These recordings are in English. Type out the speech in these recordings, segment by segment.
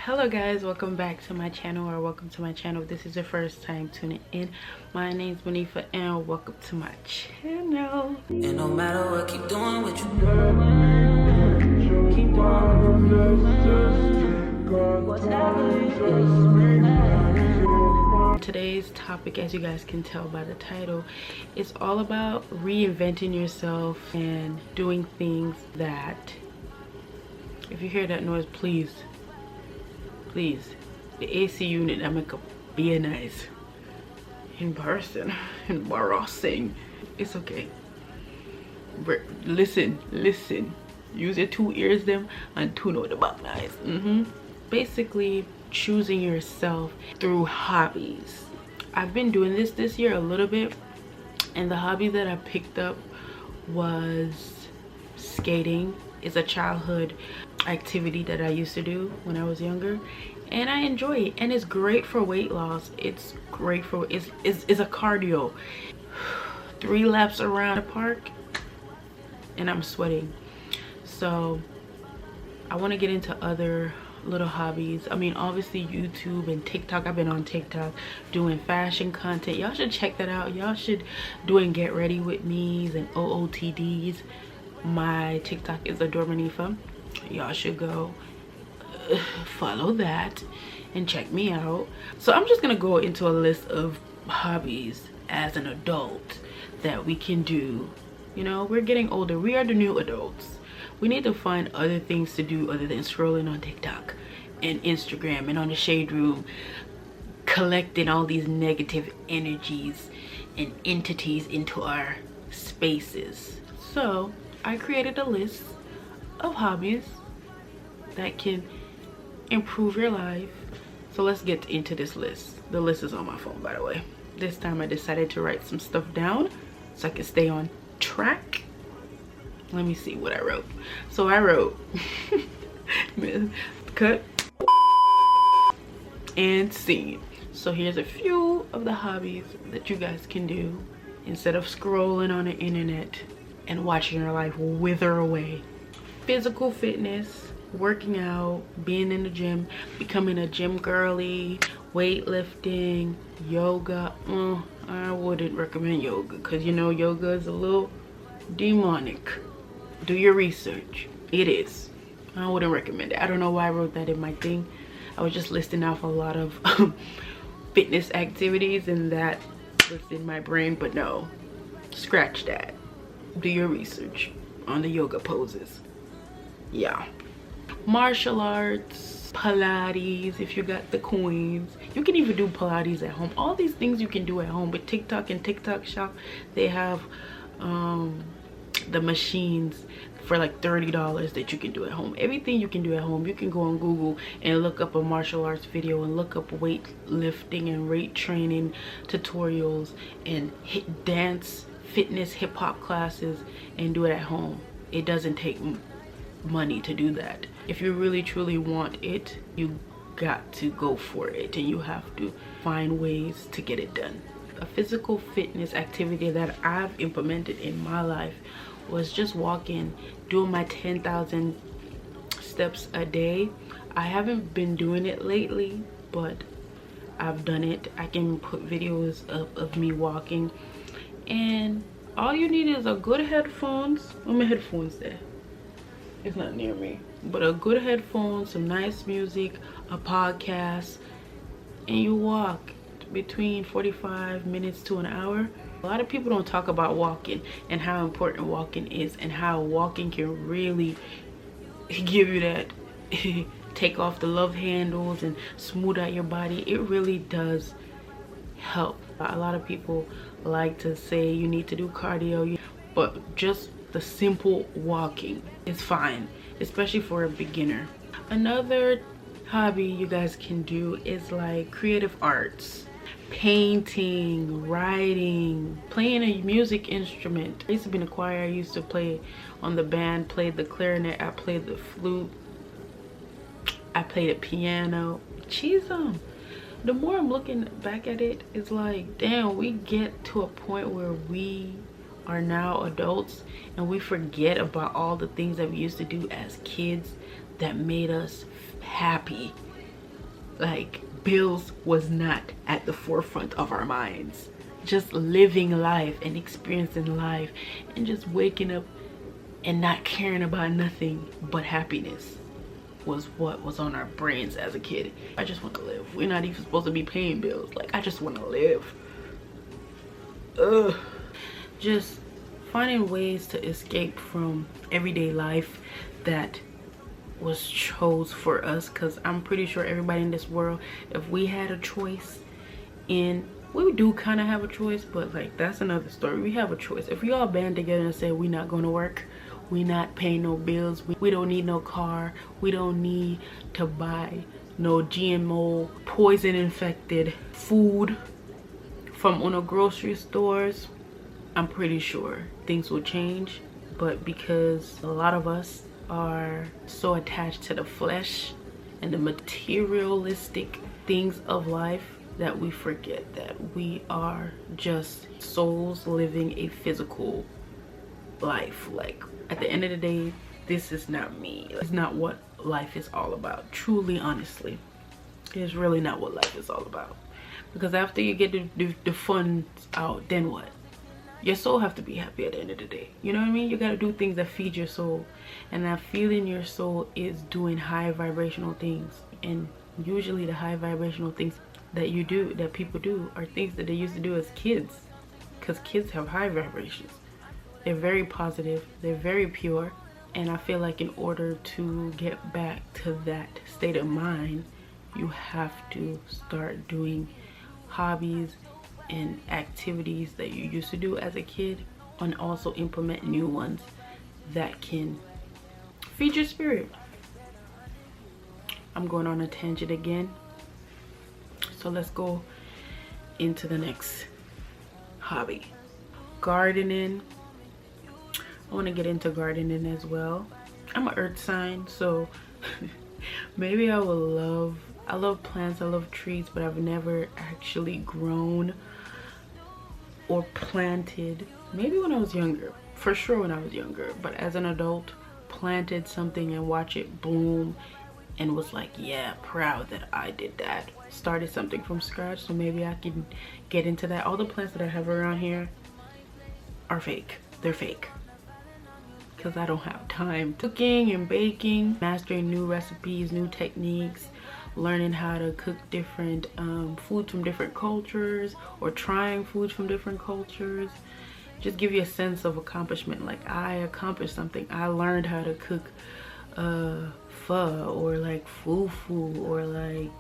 Hello guys, welcome back to my channel, or welcome to my channel if this is your first time tuning in. My name's Monifa and welcome to my channel. And no matter what, keep doing what you keep doing. Today's topic, as you guys can tell by the title, is all about reinventing yourself and doing things that, if you hear that noise, please, the AC unit that make a be nice in person, embarrassing. It's okay. Listen. Use your two ears them and tune out the back nice. Basically, choosing yourself through hobbies. I've been doing this year a little bit, and the hobby that I picked up was skating. It's a childhood activity that I used to do when I was younger, and I enjoy it, and it's great for weight loss. It's great for it's a cardio. 3 laps around the park and I'm sweating. So I want to get into other little hobbies. I mean, obviously YouTube and TikTok. I've been on TikTok doing fashion content. Y'all should check that out. Y'all should doing get ready with me's and OOTDs. My TikTok is ADOREMONIFA. Y'all should go follow that and check me out. So I'm just gonna go into a list of hobbies as an adult that we can do. You know, we're getting older. We are the new adults. We need to find other things to do other than scrolling on TikTok and Instagram and on the shade room, collecting all these negative energies and entities into our spaces. So I created a list of hobbies that can improve your life. So let's get into this list. The list is on my phone, by the way. This time I decided to write some stuff down so I can stay on track. Let me see what I wrote. So I wrote cut and scene. So here's a few of the hobbies that you guys can do instead of scrolling on the internet and watching your life wither away. Physical fitness, working out, being in the gym, becoming a gym girly, weightlifting, yoga. I wouldn't recommend yoga because, you know, yoga is a little demonic. Do your research. It is. I wouldn't recommend it. I don't know why I wrote that in my thing. I was just listing off a lot of fitness activities and that was in my brain, but no, scratch that. Do your research on the yoga poses. Yeah. Martial arts, Pilates, if you got the coins. You can even do Pilates at home. All these things you can do at home. But TikTok and TikTok Shop, they have the machines for like $30 that you can do at home. Everything you can do at home. You can go on Google and look up a martial arts video and look up weightlifting and weight training tutorials and dance, fitness, hip-hop classes and do it at home. It doesn't take money to do that. If you really truly want it, you got to go for it, and you have to find ways to get it done. A physical fitness activity that I've implemented in my life was just walking, doing my 10,000 steps a day. I haven't been doing it lately, but I've done it. I can put videos of me walking, and all you need is a good headphones. Where my headphones there? It's not near me. But a good headphone, some nice music, a podcast, and you walk between 45 minutes to an hour. A lot of people don't talk about walking and how important walking is, and how walking can really give you that take off the love handles and smooth out your body. It really does help. A lot of people like to say you need to do cardio, but just the simple walking is fine, especially for a beginner. Another hobby you guys can do is like creative arts, painting, writing, playing a music instrument. I used to be in a choir. I used to play on the band, played the clarinet, I played the flute, I played the piano. Jeez, the more I'm looking back at it, it's like, damn, we get to a point where we are now adults and we forget about all the things that we used to do as kids that made us happy. Like, bills was not at the forefront of our minds. Just living life and experiencing life and just waking up and not caring about nothing but happiness was what was on our brains as a kid. I just want to live. We're not even supposed to be paying bills. Like, I just want to live. Ugh. Just finding ways to escape from everyday life that was chose for us, because I'm pretty sure everybody in this world, if we had a choice, in we do kind of have a choice, but like, that's another story. We have a choice. If we all band together and say we're not going to work, we not paying no bills, we don't need no car, we don't need to buy no GMO poison infected food from on the grocery stores, I'm pretty sure things will change. But because a lot of us are so attached to the flesh and the materialistic things of life, that we forget that we are just souls living a physical life. Like, at the end of the day, this is not me. It's not what life is all about. Truly, honestly, it's really not what life is all about. Because after you get the funds out, then what? Your soul have to be happy at the end of the day. You know what I mean? You got to do things that feed your soul, and that feeding your soul is doing high vibrational things. And usually the high vibrational things that you do, that people do, are things that they used to do as kids, because kids have high vibrations. They're very positive, they're very pure, and I feel like in order to get back to that state of mind, you have to start doing hobbies and activities that you used to do as a kid, and also implement new ones that can feed your spirit. I'm going on a tangent again, so let's go into the next hobby. Gardening. I want to get into gardening as well. I'm an earth sign, so maybe I love plants, I love trees, but I've never actually grown or planted. Maybe when I was younger, for sure when I was younger, but as an adult, planted something and watch it bloom and was like, yeah, proud that I did that. Started something from scratch, so maybe I can get into that. All the plants that I have around here are fake. They're fake, because I don't have time. Cooking and baking, mastering new recipes, new techniques, learning how to cook different foods from different cultures, or trying foods from different cultures. Just give you a sense of accomplishment. Like, I accomplished something. I learned how to cook pho, or like fufu, or like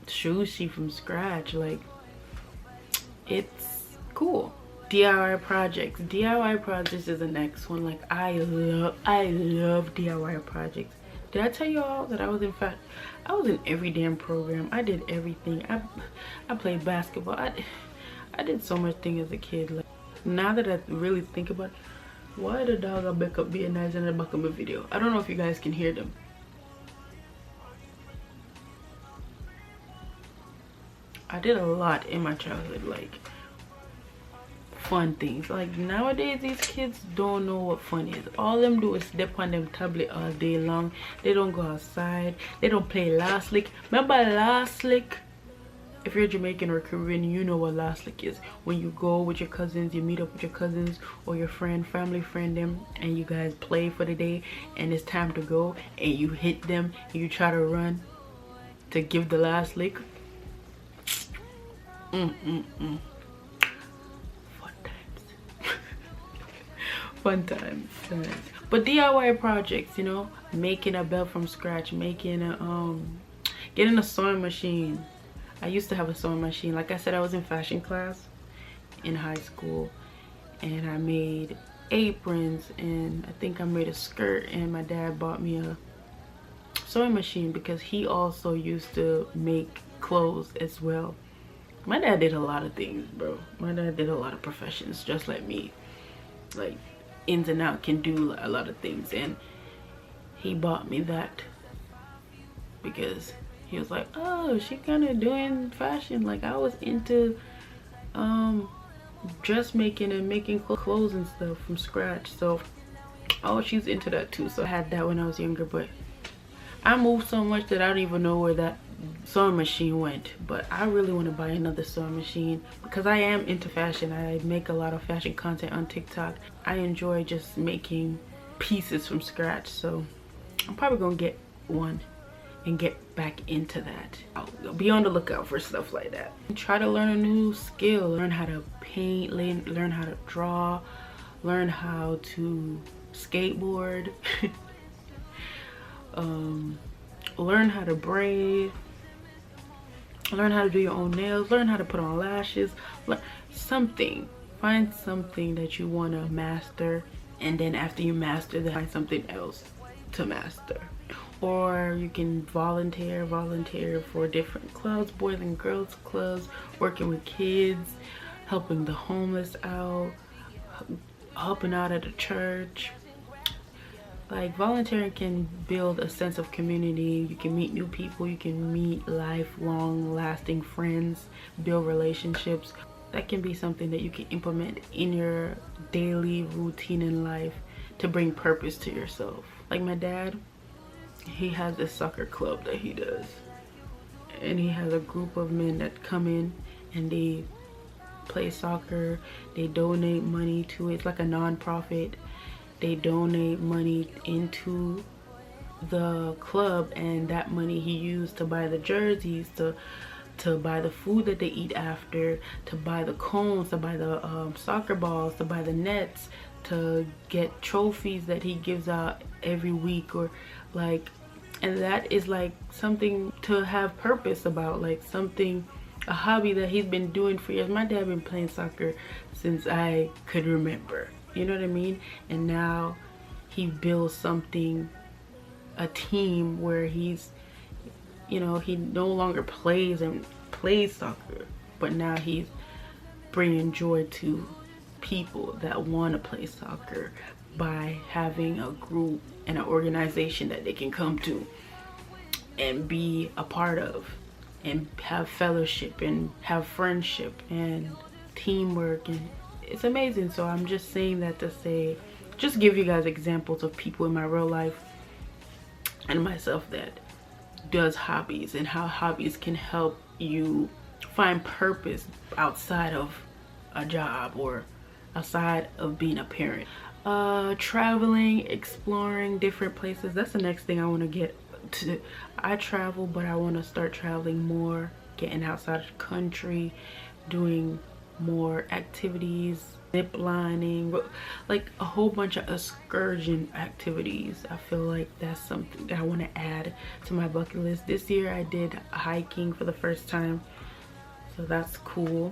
sushi from scratch. Like, it's cool. DIY projects. DIY projects is the next one. Like, I love DIY projects. Did I tell y'all that I was in every damn program? I did everything. I played basketball. I did so much thing as a kid. Like, now that I really think about it, why the dog I back up being nice in the back of my video? I don't know if you guys can hear them. I did a lot in my childhood, like fun things. Like, nowadays these kids don't know what fun is. All them do is step on them tablet all day long. They don't go outside. They don't play last lick. Remember last lick? If you're Jamaican or Caribbean, you know what last lick is. When you go with your cousins, you meet up with your cousins or your family friend them, and you guys play for the day, and it's time to go, and you hit them and you try to run to give the last lick. Fun times. But DIY projects, you know, making a belt from scratch, making a getting a sewing machine. I used to have a sewing machine. Like I said, I was in fashion class in high school, and I made aprons, and I think I made a skirt, and my dad bought me a sewing machine because he also used to make clothes as well. My dad did a lot of things, bro. My dad did a lot of professions just like me. Like, ins and out, can do a lot of things, and he bought me that because he was like, oh, she kind of doing fashion. Like, I was into dressmaking and making clothes and stuff from scratch, so oh, she's into that too. So I had that when I was younger, but I moved so much that I don't even know where that sewing machine went. But I really want to buy another sewing machine because I am into fashion. I make a lot of fashion content on TikTok. I enjoy just making pieces from scratch, so I'm probably gonna get one and get back into that. I'll be on the lookout for stuff like that. Try to learn a new skill, learn how to paint, learn how to draw, learn how to skateboard, learn how to braid, learn how to do your own nails, learn how to put on lashes, something. Find something that you want to master, and then after you master that, find something else to master. Or you can volunteer for different clubs, boys and girls clubs, working with kids, helping the homeless out, helping out at a church. Like, volunteering can build a sense of community. You can meet new people, you can meet lifelong lasting friends, build relationships. That can be something that you can implement in your daily routine in life to bring purpose to yourself. Like my dad, he has this soccer club that he does, and he has a group of men that come in and they play soccer. They donate money to it. It's like a non-profit. They donate money into the club, and that money he used to buy the jerseys, to buy the food that they eat after, to buy the cones, to buy the soccer balls, to buy the nets, to get trophies that he gives out every week, or like, and that is like something to have purpose about, like something, a hobby that he's been doing for years. My dad been playing soccer since I could remember, you know what I mean? And now he builds something, a team where he's, you know, he no longer plays soccer, but now he's bringing joy to people that want to play soccer by having a group and an organization that they can come to and be a part of, and have fellowship and have friendship and teamwork, and it's amazing. So I'm just saying that to say, just give you guys examples of people in my real life and myself that does hobbies, and how hobbies can help you find purpose outside of a job or outside of being a parent. Traveling, exploring different places, that's the next thing I want to get to. I travel, but I want to start traveling more, getting outside of the country, doing more activities, zip lining, like a whole bunch of excursion activities. I feel like that's something that I want to add to my bucket list. This year I did hiking for the first time, so that's cool,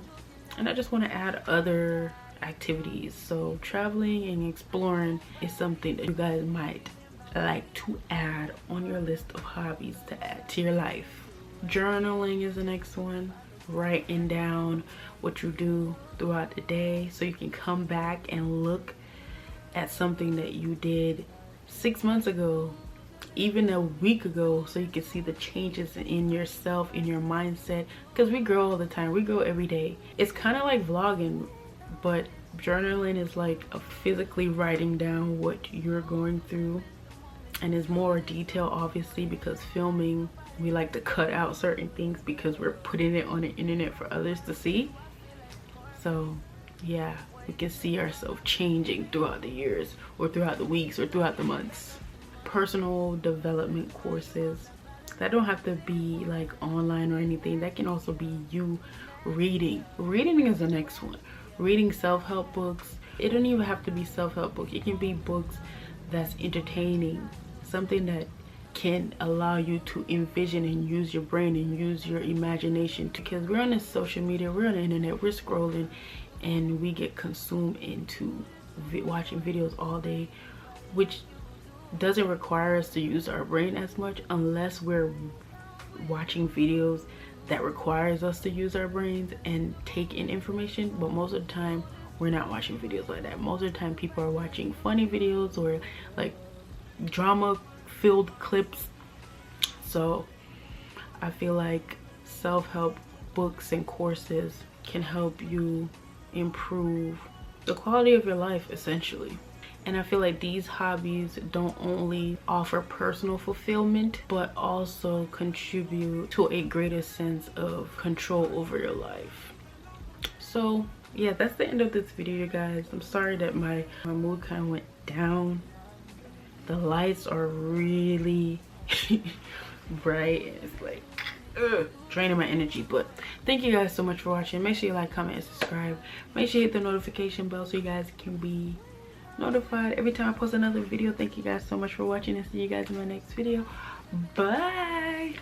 and I just want to add other activities. So traveling and exploring is something that you guys might like to add on your list of hobbies to add to your life. Journaling is the next one. Writing down what you do throughout the day, so you can come back and look at something that you did 6 months ago, even a week ago, so you can see the changes in yourself, in your mindset, because we grow all the time, we grow every day. It's kind of like vlogging, but journaling is like a physically writing down what you're going through, and is more detailed obviously, because filming, we like to cut out certain things because we're putting it on the internet for others to see. So yeah, we can see ourselves changing throughout the years, or throughout the weeks, or throughout the months. Personal development courses that don't have to be like online or anything. That can also be you reading. Reading is the next one. Reading self-help books. It don't even have to be self-help book. It can be books that's entertaining, something that can allow you to envision and use your brain and use your imagination, because we're on this social media, we're on the internet, we're scrolling, and we get consumed into watching videos all day, which doesn't require us to use our brain as much, unless we're watching videos that requires us to use our brains and take in information. But most of the time we're not watching videos like that. Most of the time people are watching funny videos or like drama filled clips. So I feel like self-help books and courses can help you improve the quality of your life essentially. And I feel like these hobbies don't only offer personal fulfillment, but also contribute to a greater sense of control over your life. So yeah, that's the end of this video, you guys. I'm sorry that my mood kind of went down. The lights are really bright, and it's like draining my energy. But thank you guys so much for watching. Make sure you like, comment, and subscribe. Make sure you hit the notification bell so you guys can be notified every time I post another video. Thank you guys so much for watching, and see you guys in my next video. Bye.